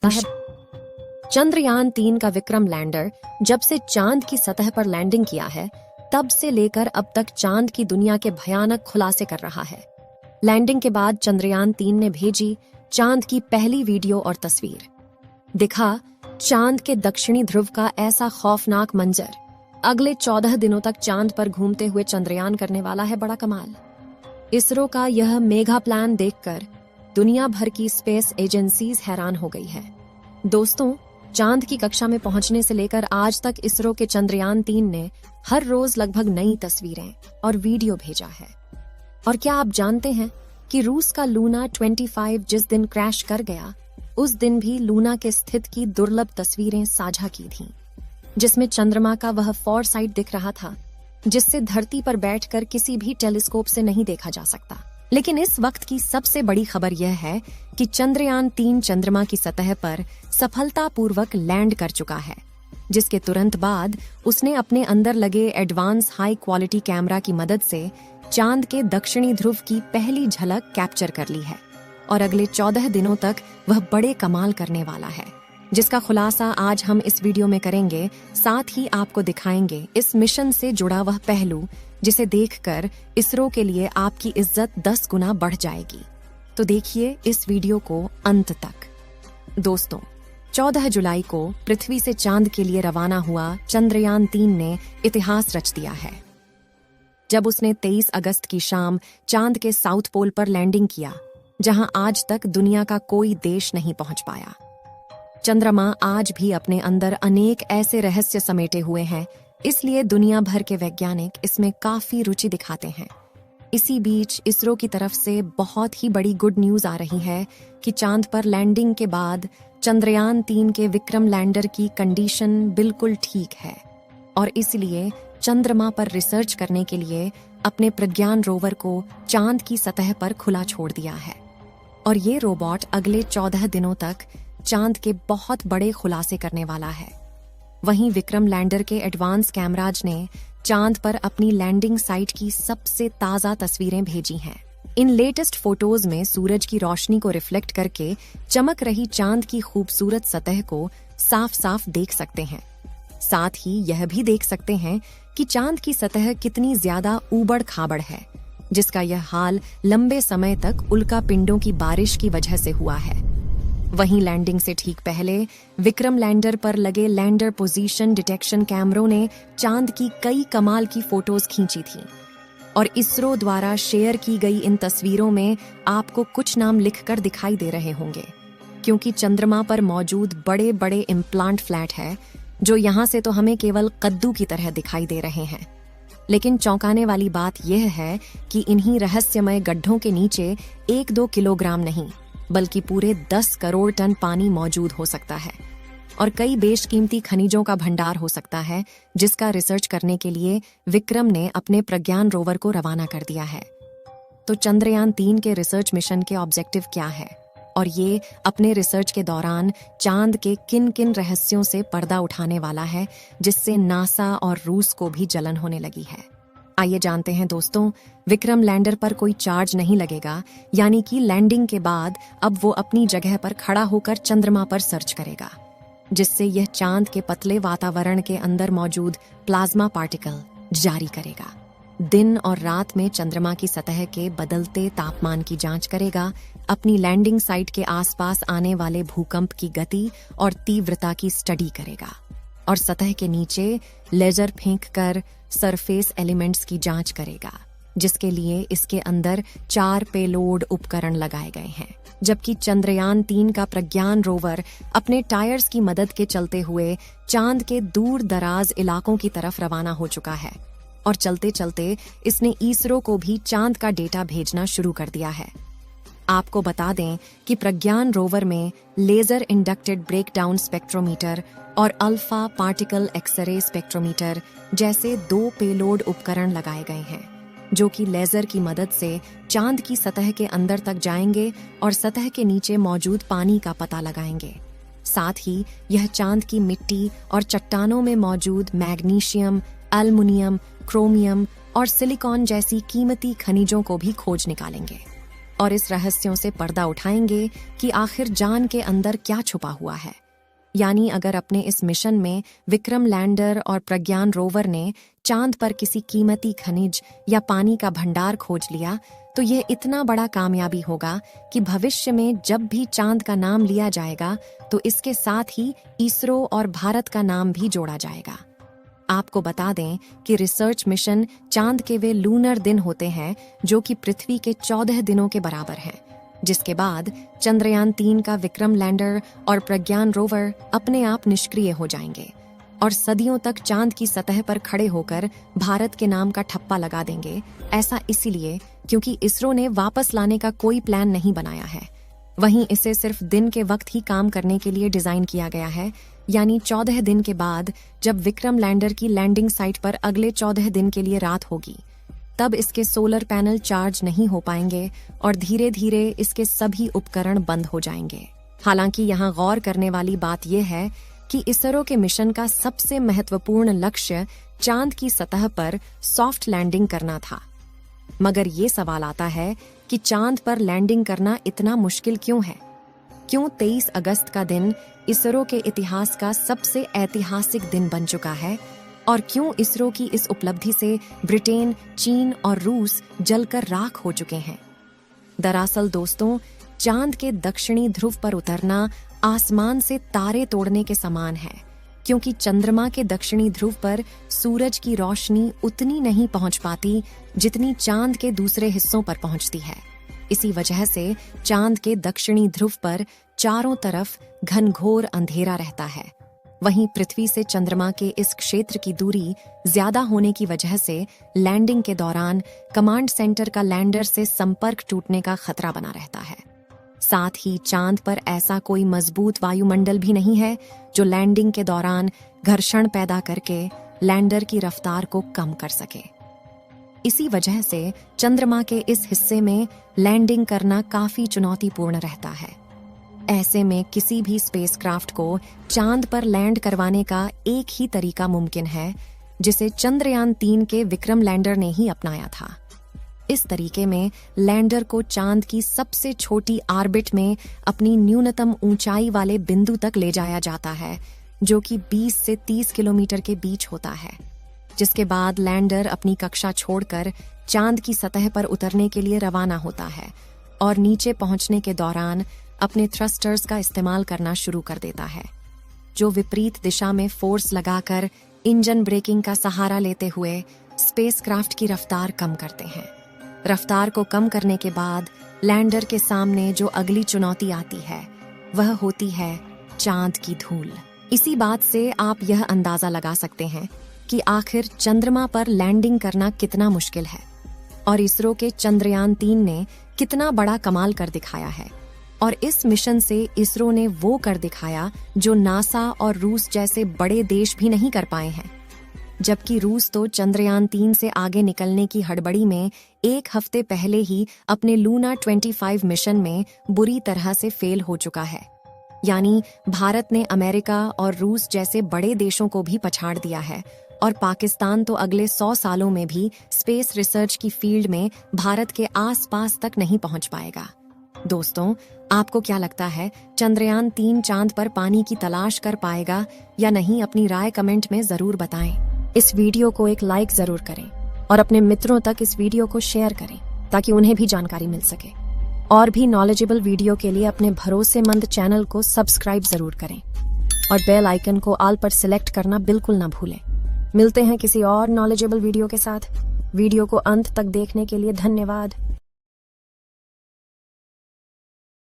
है। चंद्रयान-3 का विक्रम लैंडर जब से चांद की सतह पर लैंडिंग किया है, तब से लेकर अब तक चांद की दुनिया के भयानक खुलासे कर रहा है। लैंडिंग के बाद चंद्रयान-3 ने भेजी चांद की पहली वीडियो और तस्वीर। दिखा चांद के दक्षिणी ध्रुव का ऐसा खौफनाक मंजर। अगले 14 दिनों तक चांद पर घूमते हुए चंद्रयान करने वाला है बड़ा कमाल। इसरो का यह मेगा प्लान देखकर दुनिया भर की स्पेस एजेंसीज हैरान हो गई है। दोस्तों, चांद की कक्षा में पहुंचने से लेकर आज तक इसरो के चंद्रयान-3 ने हर रोज लगभग नई तस्वीरें और वीडियो भेजा है। और क्या आप जानते हैं कि रूस का लूना 25 जिस दिन क्रैश कर गया, उस दिन भी लूना के स्थित की दुर्लभ तस्वीरें साझा की थीं, जिसमें चंद्रमा का वह फॉरसाइट दिख रहा था जिससे धरती पर बैठकर किसी भी टेलीस्कोप से नहीं देखा जा सकता। लेकिन इस वक्त की सबसे बड़ी खबर यह है कि चंद्रयान-3 चंद्रमा की सतह पर सफलतापूर्वक लैंड कर चुका है, जिसके तुरंत बाद उसने अपने अंदर लगे एडवांस हाई क्वालिटी कैमरा की मदद से चांद के दक्षिणी ध्रुव की पहली झलक कैप्चर कर ली है। और अगले 14 दिनों तक वह बड़े कमाल करने वाला है, जिसका खुलासा आज हम इस वीडियो में करेंगे। साथ ही आपको दिखाएंगे इस मिशन से जुड़ा वह पहलू जिसे देखकर इसरो के लिए आपकी इज्जत 10 गुना बढ़ जाएगी। तो देखिए इस वीडियो को अंत तक। दोस्तों, 14 जुलाई को पृथ्वी से चांद के लिए रवाना हुआ चंद्रयान-3 ने इतिहास रच दिया है, जब उसने 23 अगस्त की शाम चांद के साउथ पोल पर लैंडिंग किया, जहां आज तक दुनिया का कोई देश नहीं पहुंच पाया। चंद्रमा आज भी अपने अंदर अनेक ऐसे रहस्य समेटे हुए हैं, इसलिए दुनिया भर के वैज्ञानिक इसमें काफी रुचि दिखाते हैं। इसी बीच इसरो की तरफ से बहुत ही बड़ी गुड न्यूज आ रही है कि चांद पर लैंडिंग के बाद चंद्रयान-3 के विक्रम लैंडर की कंडीशन बिल्कुल ठीक है, और इसलिए चंद्रमा पर रिसर्च करने के लिए अपने प्रज्ञान रोवर को चांद की सतह पर खुला छोड़ दिया है। और ये रोबोट अगले 14 दिनों तक चांद के बहुत बड़े खुलासे करने वाला है। वहीं विक्रम लैंडर के एडवांस कैमराज ने चांद पर अपनी लैंडिंग साइट की सबसे ताजा तस्वीरें भेजी हैं। इन लेटेस्ट फोटोज में सूरज की रोशनी को रिफ्लेक्ट करके चमक रही चांद की खूबसूरत सतह को साफ साफ देख सकते हैं। साथ ही यह भी देख सकते हैं कि चांद की सतह कितनी ज्यादा ऊबड़ खाबड़ है, जिसका यह हाल लंबे समय तक उल्का पिंडों की बारिश की वजह से हुआ है। वहीं लैंडिंग से ठीक पहले विक्रम लैंडर पर लगे लैंडर पोजीशन डिटेक्शन कैमरों ने चांद की कई कमाल की फोटोज खींची थी। और इसरो द्वारा शेयर की गई इन तस्वीरों में आपको कुछ नाम लिखकर दिखाई दे रहे होंगे, क्योंकि चंद्रमा पर मौजूद बड़े बड़े इम्प्लांट फ्लैट है, जो यहाँ से तो हमें केवल कद्दू की तरह दिखाई दे रहे हैं। लेकिन चौंकाने वाली बात यह है कि इन्हीं रहस्यमय गड्ढों के नीचे 1-2 किलोग्राम नहीं, बल्कि पूरे 10 करोड़ टन पानी मौजूद हो सकता है, और कई बेशकीमती खनिजों का भंडार हो सकता है, जिसका रिसर्च करने के लिए विक्रम ने अपने प्रज्ञान रोवर को रवाना कर दिया है। तो चंद्रयान-3 के रिसर्च मिशन के ऑब्जेक्टिव क्या है, और ये अपने रिसर्च के दौरान चांद के किन किन रहस्यों से पर्दा उठाने वाला है, जिससे नासा और रूस को भी जलन होने लगी है। आइए जानते हैं दोस्तों। विक्रम लैंडर पर कोई चार्ज नहीं लगेगा, यानी कि लैंडिंग के बाद अब वो अपनी जगह पर खड़ा होकर चंद्रमा पर सर्च करेगा, जिससे यह चांद के पतले वातावरण के अंदर मौजूद प्लाज्मा पार्टिकल जारी करेगा। दिन और रात में चंद्रमा की सतह के बदलते तापमान की जांच करेगा, अपनी लैंडिंग साइट के आसपास आने वाले भूकंप की गति और तीव्रता की स्टडी करेगा, और सतह के नीचे लेजर फेंककर सरफेस एलिमेंट्स की जांच करेगा, जिसके लिए इसके अंदर 4 पेलोड उपकरण लगाए गए हैं। जबकि चंद्रयान-3 का प्रज्ञान रोवर अपने टायर्स की मदद के चलते हुए चांद के दूर दराज इलाकों की तरफ रवाना हो चुका है, और चलते चलते इसने इसरो को भी चांद का डेटा भेजना शुरू कर दिया है। आपको बता दें कि प्रज्ञान रोवर में लेजर इंडक्टेड ब्रेकडाउन स्पेक्ट्रोमीटर और अल्फा पार्टिकल एक्सरे स्पेक्ट्रोमीटर जैसे 2 पेलोड उपकरण लगाए गए हैं, जो कि लेजर की मदद से चांद की सतह के अंदर तक जाएंगे और सतह के नीचे मौजूद पानी का पता लगाएंगे। साथ ही यह चांद की मिट्टी और चट्टानों में मौजूद मैग्नीशियम, एल्युमिनियम, क्रोमियम और सिलिकॉन जैसी कीमती खनिजों को भी खोज निकालेंगे। और इस रहस्यों से पर्दा उठाएंगे कि आखिर चांद के अंदर क्या छुपा हुआ है। यानी अगर अपने इस मिशन में विक्रम लैंडर और प्रज्ञान रोवर ने चांद पर किसी कीमती खनिज या पानी का भंडार खोज लिया, तो यह इतना बड़ा कामयाबी होगा कि भविष्य में जब भी चांद का नाम लिया जाएगा तो इसके साथ ही इसरो और भारत का नाम भी जोड़ा जाएगा। आपको बता दें कि रिसर्च मिशन चांद के वे लूनर दिन होते हैं जो कि पृथ्वी के 14 दिनों के बराबर हैं, जिसके बाद चंद्रयान 3 का विक्रम लैंडर और प्रज्ञान रोवर अपने आप निष्क्रिय हो जाएंगे और सदियों तक चांद की सतह पर खड़े होकर भारत के नाम का ठप्पा लगा देंगे। ऐसा इसीलिए क्योंकि इसरो ने वापस लाने का कोई प्लान नहीं बनाया है। वहीं इसे सिर्फ दिन के वक्त ही काम करने के लिए डिजाइन किया गया है, यानी 14 दिन के बाद जब विक्रम लैंडर की लैंडिंग साइट पर अगले 14 दिन के लिए रात होगी, तब इसके सोलर पैनल चार्ज नहीं हो पाएंगे और धीरे धीरे इसके सभी उपकरण बंद हो जाएंगे। हालांकि यहाँ गौर करने वाली बात यह है कि इसरो के मिशन का सबसे महत्वपूर्ण लक्ष्य चांद की सतह पर सॉफ्ट लैंडिंग करना था। मगर ये सवाल आता है कि चांद पर लैंडिंग करना इतना मुश्किल क्यों है? क्यों 23 अगस्त का दिन इसरो के इतिहास का सबसे ऐतिहासिक दिन बन चुका है? और क्यों इसरो की इस उपलब्धि से ब्रिटेन, चीन और रूस जलकर राख हो चुके हैं? दरअसल दोस्तों, चांद के दक्षिणी ध्रुव पर उतरना आसमान से तारे तोड़ने के समान है, क्योंकि चंद्रमा के दक्षिणी ध्रुव पर सूरज की रोशनी उतनी नहीं पहुंच पाती जितनी चांद के दूसरे हिस्सों पर पहुंचती है। इसी वजह से चांद के दक्षिणी ध्रुव पर चारों तरफ घनघोर अंधेरा रहता है। वहीं पृथ्वी से चंद्रमा के इस क्षेत्र की दूरी ज्यादा होने की वजह से लैंडिंग के दौरान कमांड सेंटर का लैंडर से संपर्क टूटने का खतरा बना रहता है। साथ ही चांद पर ऐसा कोई मजबूत वायुमंडल भी नहीं है जो लैंडिंग के दौरान घर्षण पैदा करके लैंडर की रफ्तार को कम कर सके। इसी वजह से चंद्रमा के इस हिस्से में लैंडिंग करना काफी चुनौतीपूर्ण रहता है। ऐसे में किसी भी स्पेसक्राफ्ट को चांद पर लैंड करवाने का एक ही तरीका मुमकिन है, जिसे चंद्रयान 3 के विक्रम लैंडर ने ही अपनाया था। इस तरीके में लैंडर को चांद की सबसे छोटी ऑर्बिट में अपनी न्यूनतम ऊंचाई वाले बिंदु तक ले जाया जाता है, जो कि 20 से 30 किलोमीटर के बीच होता है, जिसके बाद लैंडर अपनी कक्षा छोड़कर चांद की सतह पर उतरने के लिए रवाना होता है और नीचे पहुंचने के दौरान अपने थ्रस्टर्स का इस्तेमाल करना शुरू कर देता है, जो विपरीत दिशा में फोर्स लगाकर इंजन ब्रेकिंग का सहारा लेते हुए स्पेसक्राफ्ट की रफ्तार कम करते हैं। रफ्तार को कम करने के बाद लैंडर के सामने जो अगली चुनौती आती है वह होती है चांद की धूल। इसी बात से आप यह अंदाजा लगा सकते हैं कि आखिर चंद्रमा पर लैंडिंग करना कितना मुश्किल है और इसरो के चंद्रयान 3 ने कितना बड़ा कमाल कर दिखाया है। और इस मिशन से इसरो ने वो कर दिखाया जो नासा और रूस जैसे बड़े देश भी नहीं कर पाए हैं। जबकि रूस तो चंद्रयान 3 से आगे निकलने की हड़बड़ी में एक हफ्ते पहले ही अपने लूना 25 मिशन में बुरी तरह से फेल हो चुका है। यानी भारत ने अमेरिका और रूस जैसे बड़े देशों को भी पछाड़ दिया है और पाकिस्तान तो अगले 100 सालों में भी स्पेस रिसर्च की फील्ड में भारत के आसपास तक नहीं पहुंच पाएगा। दोस्तों, आपको क्या लगता है, चंद्रयान 3 चांद पर पानी की तलाश कर पाएगा या नहीं? अपनी राय कमेंट में जरूर बताएं। इस वीडियो को एक लाइक जरूर करें और अपने मित्रों तक इस वीडियो को शेयर करें ताकि उन्हें भी जानकारी मिल सके। और भी नॉलेजेबल वीडियो के लिए अपने भरोसेमंद चैनल को सब्सक्राइब जरूर करें और बेल आइकन को ऑल पर सिलेक्ट करना बिल्कुल ना भूलें। मिलते हैं किसी और नॉलेजेबल वीडियो के साथ। वीडियो को अंत तक देखने के लिए धन्यवाद।